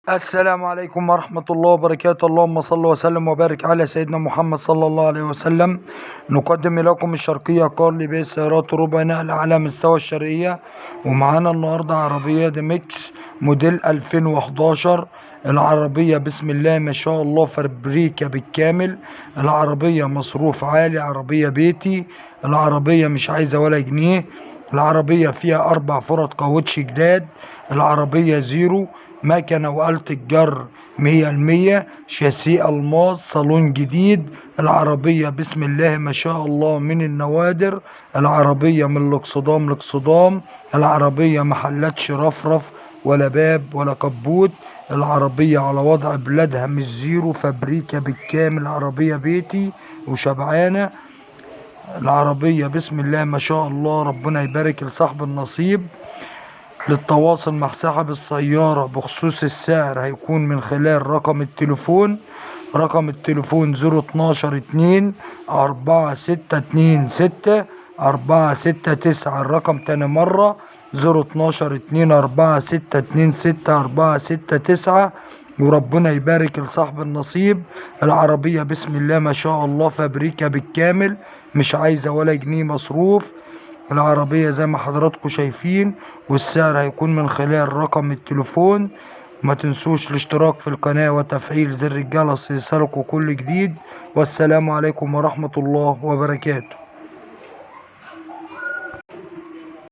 السلام عليكم ورحمة الله وبركاته. اللهم صل وسلم وبارك على سيدنا محمد صلى الله عليه وسلم. نقدم لكم الشرقية كار لبيع سيارات ربع نقل على مستوى الشرقية، ومعانا النهاردة عربية دي ميكس موديل 2011. العربية بسم الله ما شاء الله فابريكا بالكامل. العربية مصروف عالي، عربية بيتي، العربية مش عايزة ولا جنيه. العربية فيها 4 فرط كاوتش جداد. العربية زيرو، مكنة وآلة الجر 100%، شاسيه ألماس، صالون جديد. العربية بسم الله ما شاء الله من النوادر. العربية من الاكسدام لاكسدام. العربية محلاتش رفرف ولا باب ولا كبوت. العربية على وضع بلادها مش زيرو، فابريكا بالكامل، عربية بيتي وشبعانة. العربية بسم الله ما شاء الله، ربنا يبارك لصاحب النصيب. للتواصل مع صاحب السيارة بخصوص السعر هيكون من خلال رقم التليفون. رقم التليفون 012 2 4 6 2 6 4 6 9. الرقم تاني مرة 012 2 4 6 2 6 4 6 9. وربنا يبارك لصاحب النصيب. العربية بسم الله ما شاء الله فابريكا بالكامل، مش عايزة ولا جنيه مصروف. العربية زي ما حضراتكم شايفين، والسعر هيكون من خلال رقم التليفون. ما تنسوش الاشتراك في القناة وتفعيل زر الجرس ليصلكوا كل جديد. والسلام عليكم ورحمة الله وبركاته.